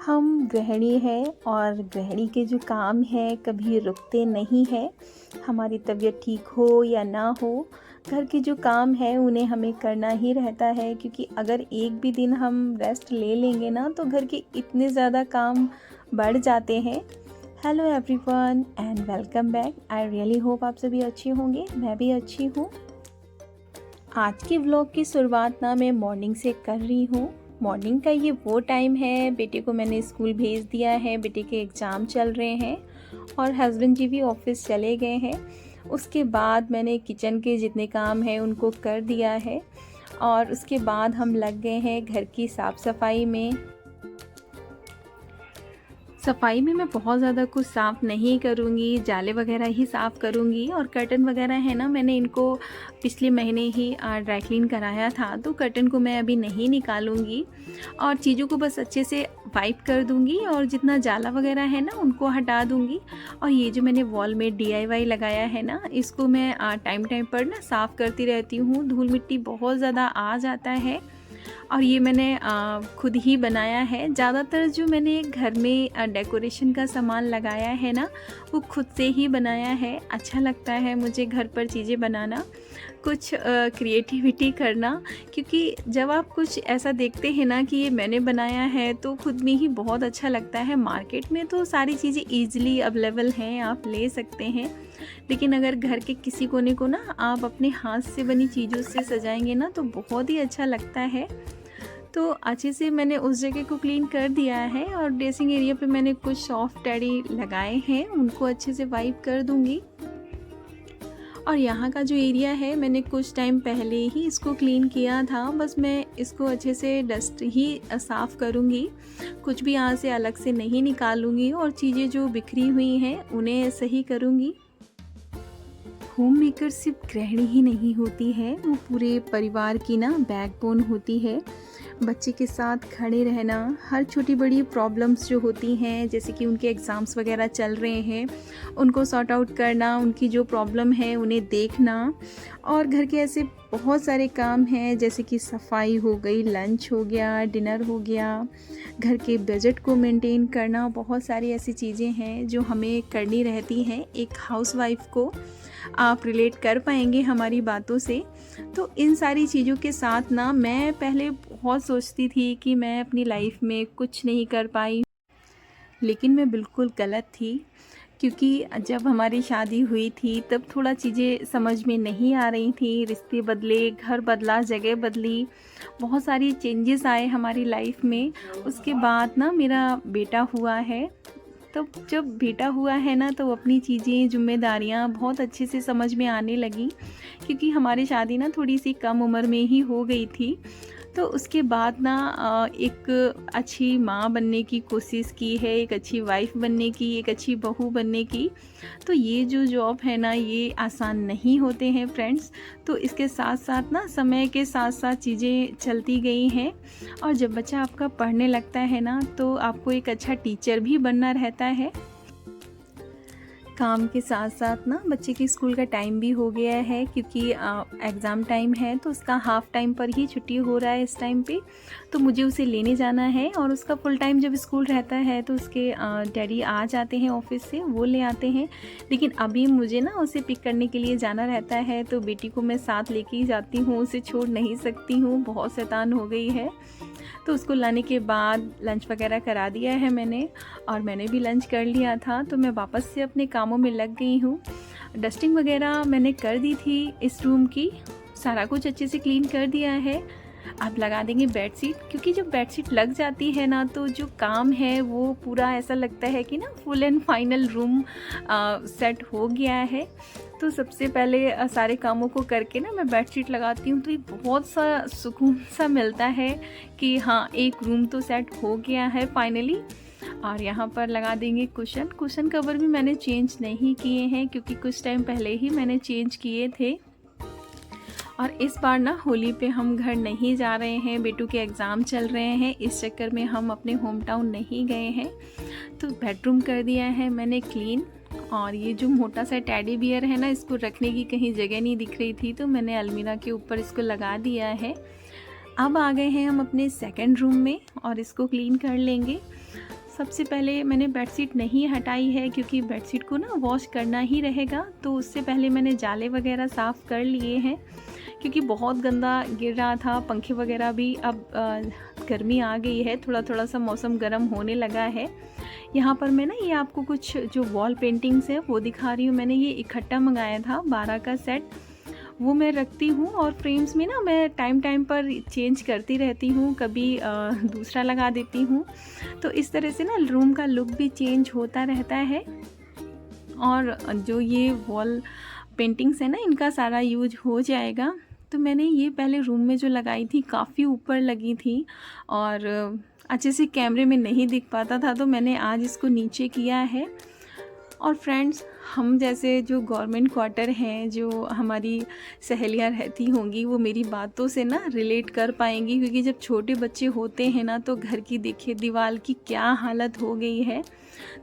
हम गृहिणी हैं और गृहिणी के जो काम हैं कभी रुकते नहीं हैं। हमारी तबीयत ठीक हो या ना हो, घर के जो काम हैं उन्हें हमें करना ही रहता है, क्योंकि अगर एक भी दिन हम रेस्ट ले लेंगे ना तो घर के इतने ज़्यादा काम बढ़ जाते हैं। Hello everyone and welcome back. I really hope आप सभी अच्छे होंगे, मैं भी अच्छी हूँ। आज के व्लॉग की शुरुआत ना मैं मॉर्निंग से कर रही हूँ। मॉर्निंग का ये वो टाइम है, बेटे को मैंने स्कूल भेज दिया है, बेटे के एग्ज़ाम चल रहे हैं और हस्बैंड जी भी ऑफिस चले गए हैं। उसके बाद मैंने किचन के जितने काम हैं उनको कर दिया है और उसके बाद हम लग गए हैं घर की साफ़ सफाई में। सफाई में मैं बहुत ज़्यादा कुछ साफ़ नहीं करूँगी, जाले वगैरह ही साफ़ करूँगी। और कर्टन वगैरह है ना, मैंने इनको पिछले महीने ही ड्राई क्लीन कराया था, तो कर्टन को मैं अभी नहीं निकालूँगी और चीज़ों को बस अच्छे से वाइप कर दूँगी और जितना जाला वगैरह है ना उनको हटा दूँगी। और ये जो मैंने वॉल में DIY लगाया है ना, इसको मैं टाइम टाइम पर ना साफ़ करती रहती हूँ। धूल मिट्टी बहुत ज़्यादा आ जाता है और ये मैंने खुद ही बनाया है। ज़्यादातर जो मैंने घर में डेकोरेशन का सामान लगाया है ना, वो खुद से ही बनाया है। अच्छा लगता है मुझे घर पर चीज़ें बनाना, कुछ क्रिएटिविटी करना, क्योंकि जब आप कुछ ऐसा देखते हैं ना कि ये मैंने बनाया है तो खुद में ही बहुत अच्छा लगता है। मार्केट में तो सारी चीज़ें ईज़िली अवेलेबल हैं, आप ले सकते हैं, लेकिन अगर घर के किसी कोने को ना आप अपने हाथ से बनी चीज़ों से सजाएंगे ना तो बहुत ही अच्छा लगता है। तो अच्छे से मैंने उस जगह को क्लीन कर दिया है और ड्रेसिंग एरिया पे मैंने कुछ सॉफ्ट टेडी लगाए हैं, उनको अच्छे से वाइप कर दूंगी। और यहाँ का जो एरिया है मैंने कुछ टाइम पहले ही इसको क्लीन किया था, बस मैं इसको अच्छे से डस्ट ही साफ़ करूँगी, कुछ भी यहाँ से अलग से नहीं निकालूँगी और चीज़ें जो बिखरी हुई हैं उन्हें सही करूँगी। होम मेकर सिर्फ गृहिणी ही नहीं होती है, वो पूरे परिवार की ना बैकबोन होती है। बच्चे के साथ खड़े रहना, हर छोटी बड़ी प्रॉब्लम्स जो होती हैं, जैसे कि उनके एग्ज़ाम्स वगैरह चल रहे हैं, उनको सॉर्ट आउट करना, उनकी जो प्रॉब्लम है उन्हें देखना। और घर के ऐसे बहुत सारे काम हैं, जैसे कि सफाई हो गई, लंच हो गया, डिनर हो गया, घर के बजट को मेंटेन करना। बहुत सारी ऐसी चीज़ें हैं जो हमें करनी रहती हैं। एक हाउसवाइफ को आप रिलेट कर पाएंगे हमारी बातों से। तो इन सारी चीज़ों के साथ ना मैं पहले बहुत सोचती थी कि मैं अपनी लाइफ में कुछ नहीं कर पाई, लेकिन मैं बिल्कुल गलत थी, क्योंकि जब हमारी शादी हुई थी तब थोड़ा चीज़ें समझ में नहीं आ रही थी। रिश्ते बदले, घर बदला, जगह बदली, बहुत सारी चेंजेस आए हमारी लाइफ में। उसके बाद ना मेरा बेटा हुआ है, तो जब बेटा हुआ है ना तो अपनी चीज़ें, जिम्मेदारियां बहुत अच्छे से समझ में आने लगी, क्योंकि हमारी शादी ना थोड़ी सी कम उम्र में ही हो गई थी। तो उसके बाद ना एक अच्छी माँ बनने की कोशिश की है, एक अच्छी वाइफ बनने की, एक अच्छी बहू बनने की। तो ये जो जॉब है ना, ये आसान नहीं होते हैं फ्रेंड्स। तो इसके साथ साथ ना समय के साथ साथ चीज़ें चलती गई हैं। और जब बच्चा आपका पढ़ने लगता है ना तो आपको एक अच्छा टीचर भी बनना रहता है। काम के साथ साथ ना बच्चे की स्कूल का टाइम भी हो गया है, क्योंकि एग्ज़ाम टाइम है तो उसका हाफ़ टाइम पर ही छुट्टी हो रहा है इस टाइम पे। तो मुझे उसे लेने जाना है और उसका फुल टाइम जब स्कूल रहता है तो उसके डैडी आ जाते हैं ऑफिस से, वो ले आते हैं। लेकिन अभी मुझे ना उसे पिक करने के लिए जाना रहता है, तो बेटी को मैं साथ लेके ही जाती हूँ, उसे छोड़ नहीं सकती हूँ, बहुत शैतान हो गई है। तो उसको लाने के बाद लंच वगैरह करा दिया है मैंने, और मैंने भी लंच कर लिया था। तो मैं वापस से अपने कामों में लग गई हूँ। डस्टिंग वगैरह मैंने कर दी थी इस रूम की, सारा कुछ अच्छे से क्लीन कर दिया है। अब लगा देंगे बेडशीट, क्योंकि जब बेडशीट लग जाती है ना तो जो काम है वो पूरा ऐसा लगता है कि ना full and final room set हो गया है। तो सबसे पहले सारे कामों को करके ना मैं बेडशीट लगाती हूँ, तो ये बहुत सा सुकून सा मिलता है कि हाँ, एक रूम तो सेट हो गया है फाइनली। और यहाँ पर लगा देंगे कुशन कवर भी मैंने चेंज नहीं किए हैं, क्योंकि कुछ टाइम पहले ही मैंने चेंज किए थे। और इस बार ना होली पे हम घर नहीं जा रहे हैं, बेटू के एग्ज़ाम चल रहे हैं, इस चक्कर में हम अपने होम टाउन नहीं गए हैं। तो बेडरूम कर दिया है मैंने क्लीन। और ये जो मोटा सा टेडी बियर है ना, इसको रखने की कहीं जगह नहीं दिख रही थी, तो मैंने अलमीरा के ऊपर इसको लगा दिया है। अब आ गए हैं हम अपने सेकंड रूम में और इसको क्लीन कर लेंगे। सबसे पहले मैंने बेडशीट नहीं हटाई है क्योंकि बेडशीट को ना वॉश करना ही रहेगा, तो उससे पहले मैंने जाले वगैरह साफ़ कर लिए हैं क्योंकि बहुत गंदा गिर रहा था। पंखे वगैरह भी अब गर्मी आ गई है, थोड़ा थोड़ा सा मौसम गर्म होने लगा है। यहाँ पर मैं ना ये आपको कुछ जो वॉल पेंटिंग्स है वो दिखा रही हूँ। मैंने ये इकट्ठा मंगाया था 12 का सेट, वो मैं रखती हूँ और फ्रेम्स में ना मैं टाइम टाइम पर चेंज करती रहती हूँ, कभी दूसरा लगा देती हूँ। तो इस तरह से ना रूम का लुक भी चेंज होता रहता है। और जो ये वॉल पेंटिंग्स है ना, इनका सारा यूज हो जाएगा। तो मैंने ये पहले रूम में जो लगाई थी काफ़ी ऊपर लगी थी और अच्छे से कैमरे में नहीं दिख पाता था, तो मैंने आज इसको नीचे किया है। और फ्रेंड्स, हम जैसे जो गवर्नमेंट क्वार्टर हैं, जो हमारी सहेलियां रहती होंगी, वो मेरी बातों से ना रिलेट कर पाएंगी क्योंकि जब छोटे बच्चे होते हैं ना तो घर की देखिए दीवार की क्या हालत हो गई है।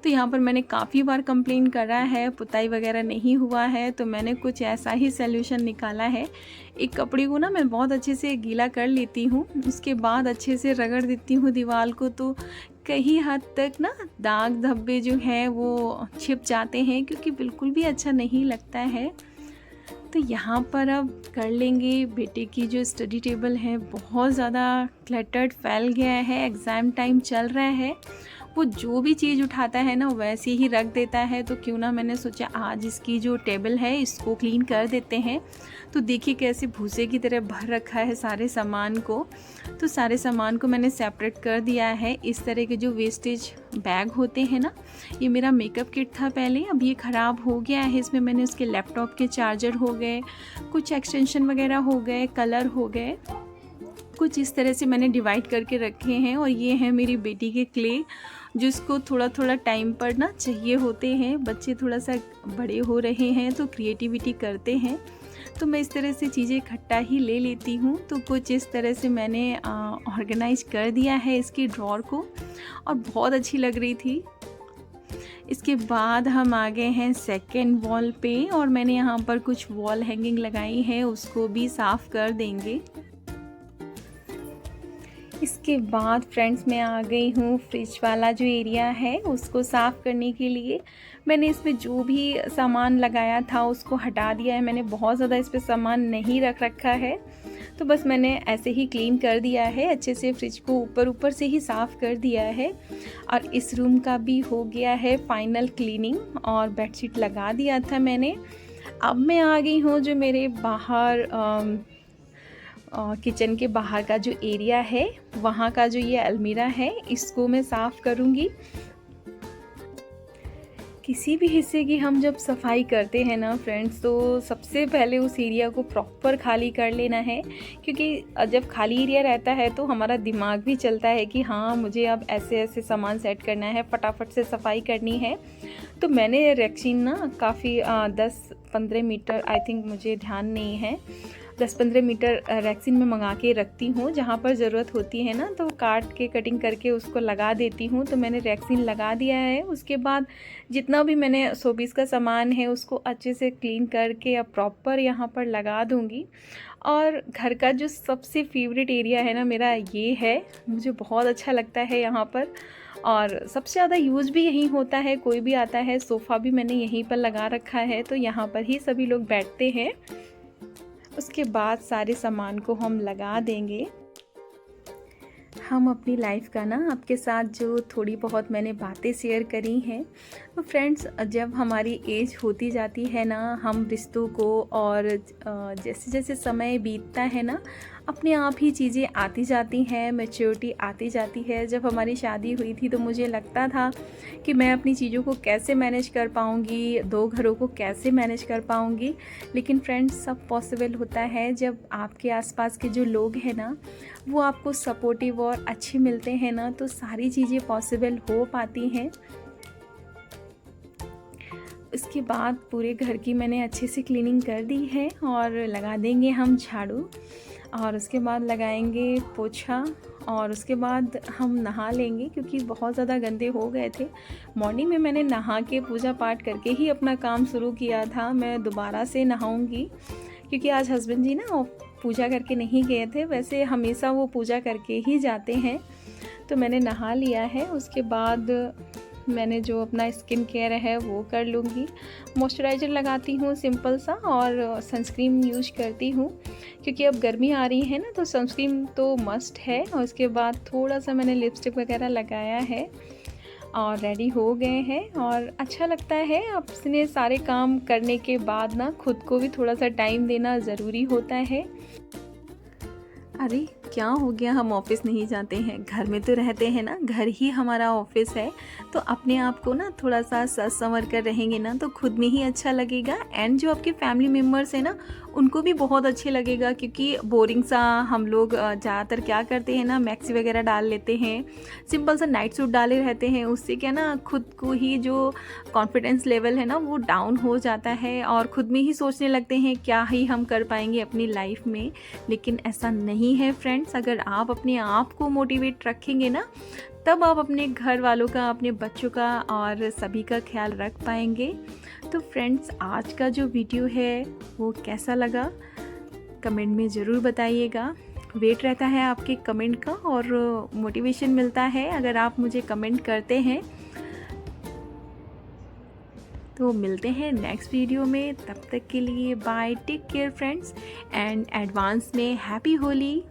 तो यहाँ पर मैंने काफ़ी बार कंप्लेन करा है, पुताई वगैरह नहीं हुआ है, तो मैंने कुछ ऐसा ही सल्यूशन निकाला है। एक कपड़े को ना मैं बहुत अच्छे से गीला कर लेती हूँ, उसके बाद अच्छे से रगड़ देती हूँ दीवार को, तो कहीं हद तक ना दाग धब्बे जो हैं वो छिप जाते हैं क्योंकि बिल्कुल भी अच्छा नहीं लगता है। तो यहाँ पर अब कर लेंगे। बेटे की जो स्टडी टेबल है बहुत ज़्यादा क्लटर्ड फैल गया है, एग्ज़ाम टाइम चल रहा है, वो जो भी चीज़ उठाता है ना वैसे ही रख देता है। तो क्यों ना मैंने सोचा आज इसकी जो टेबल है इसको क्लीन कर देते हैं। तो देखिए कैसे भूसे की तरह भर रखा है सारे सामान को। तो सारे सामान को मैंने सेपरेट कर दिया है। इस तरह के जो वेस्टेज बैग होते हैं ना, ये मेरा मेकअप किट था पहले, अब ये ख़राब हो गया है। इसमें मैंने उसके लैपटॉप के चार्जर हो गए, कुछ एक्सटेंशन वगैरह हो गए, कलर हो गए, कुछ इस तरह से मैंने डिवाइड करके रखे हैं। और ये है मेरी बेटी के क्ले, जिसको थोड़ा थोड़ा टाइम पर ना चाहिए होते हैं। बच्चे थोड़ा सा बड़े हो रहे हैं तो क्रिएटिविटी करते हैं, तो मैं इस तरह से चीज़ें इकट्ठा ही ले लेती हूँ। तो कुछ इस तरह से मैंने ऑर्गेनाइज कर दिया है इसकी ड्रॉर को और बहुत अच्छी लग रही थी। इसके बाद हम आ गए हैं सेकेंड वॉल पे और मैंने यहाँ पर कुछ वॉल हैंगिंग लगाई है, उसको भी साफ़ कर देंगे। इसके बाद फ्रेंड्स मैं आ गई हूँ फ्रिज वाला जो एरिया है उसको साफ़ करने के लिए। मैंने इसमें जो भी सामान लगाया था उसको हटा दिया है। मैंने बहुत ज़्यादा इस पर सामान नहीं रख रखा है, तो बस मैंने ऐसे ही क्लीन कर दिया है अच्छे से। फ्रिज को ऊपर ऊपर से ही साफ़ कर दिया है और इस रूम का भी हो गया है फाइनल क्लीनिंग और बेडशीट लगा दिया था मैंने। अब मैं आ गई हूँ जो मेरे बाहर किचन के बाहर का जो एरिया है, वहाँ का जो ये अलमीरा है इसको मैं साफ़ करूँगी। किसी भी हिस्से की हम जब सफाई करते हैं ना फ्रेंड्स, तो सबसे पहले उस एरिया को प्रॉपर खाली कर लेना है, क्योंकि जब खाली एरिया रहता है तो हमारा दिमाग भी चलता है कि हाँ मुझे अब ऐसे ऐसे सामान सेट करना है, फटाफट से सफाई करनी है। तो मैंने रेक्सीन ना काफ़ी 10-15 मीटर, आई थिंक मुझे ध्यान नहीं है, 10-15 मीटर रेक्सीन में मंगा के रखती हूँ। जहाँ पर ज़रूरत होती है ना तो काट के कटिंग करके उसको लगा देती हूँ। तो मैंने रेक्सीन लगा दिया है। उसके बाद जितना भी मैंने शोपीस का सामान है उसको अच्छे से क्लीन करके अब प्रॉपर यहाँ पर लगा दूँगी। और घर का जो सबसे फेवरेट एरिया है ना मेरा, ये है, मुझे बहुत अच्छा लगता है यहाँ पर और सबसे ज़्यादा यूज़ भी यहीं होता है। कोई भी आता है, सोफ़ा भी मैंने यहीं पर लगा रखा है, तो यहाँ पर ही सभी लोग बैठते हैं। उसके बाद सारे सामान को हम लगा देंगे। हम अपनी लाइफ का ना आपके साथ जो थोड़ी बहुत मैंने बातें शेयर करी हैं, तो फ्रेंड्स जब हमारी एज होती जाती है ना, हम रिश्तों को और जैसे जैसे समय बीतता है ना, अपने आप ही चीज़ें आती जाती हैं, मैच्योरिटी आती जाती है। जब हमारी शादी हुई थी तो मुझे लगता था कि मैं अपनी चीज़ों को कैसे मैनेज कर पाऊँगी, 2 घरों को कैसे मैनेज कर पाऊँगी। लेकिन फ्रेंड्स सब पॉसिबल होता है जब आपके आसपास के जो लोग हैं ना वो आपको सपोर्टिव और अच्छे मिलते हैं ना, तो सारी चीज़ें पॉसिबल हो पाती हैं। इसके बाद पूरे घर की मैंने अच्छे से क्लीनिंग कर दी है और लगा देंगे हम झाड़ू और उसके बाद लगाएंगे पोछा और उसके बाद हम नहा लेंगे, क्योंकि बहुत ज़्यादा गंदे हो गए थे। मॉर्निंग में मैंने नहा के पूजा पाठ करके ही अपना काम शुरू किया था। मैं दोबारा से नहाऊंगी क्योंकि आज हस्बैंड जी ना पूजा करके नहीं गए थे, वैसे हमेशा वो पूजा करके ही जाते हैं। तो मैंने नहा लिया है, उसके बाद मैंने जो अपना स्किन केयर है वो कर लूँगी। मॉइस्चराइज़र लगाती हूँ सिंपल सा, और सनस्क्रीन यूज करती हूँ क्योंकि अब गर्मी आ रही है ना, तो सनस्क्रीन तो मस्ट है। और उसके बाद थोड़ा सा मैंने लिपस्टिक वगैरह लगाया है और रेडी हो गए हैं। और अच्छा लगता है अपने सारे काम करने के बाद ना खुद को भी थोड़ा सा टाइम देना ज़रूरी होता है। अरे क्या हो गया, हम ऑफिस नहीं जाते हैं, घर में तो रहते हैं ना, घर ही हमारा ऑफिस है। तो अपने आप को ना थोड़ा सा सज संवर कर रहेंगे ना तो खुद में ही अच्छा लगेगा, एंड जो आपके फैमिली मेम्बर्स हैं ना उनको भी बहुत अच्छे लगेगा। क्योंकि बोरिंग सा हम लोग ज़्यादातर क्या करते हैं ना, मैक्सी वगैरह डाल लेते हैं, सिंपल सा नाइट सूट डाले रहते हैं। उससे क्या ना खुद को ही जो कॉन्फिडेंस लेवल है ना वो डाउन हो जाता है, और खुद में ही सोचने लगते हैं क्या ही हम कर पाएंगे अपनी लाइफ में। लेकिन ऐसा नहीं है फ्रेंड्स, अगर आप अपने आप को मोटिवेट रखेंगे ना तब आप अपने घर वालों का, अपने बच्चों का और सभी का ख्याल रख पाएंगे। तो फ्रेंड्स, आज का जो वीडियो है वो कैसा लगा कमेंट में ज़रूर बताइएगा। वेट रहता है आपके कमेंट का, और मोटिवेशन मिलता है अगर आप मुझे कमेंट करते हैं। तो मिलते हैं नेक्स्ट वीडियो में, तब तक के लिए bye, take care friends, and advance में हैप्पी होली।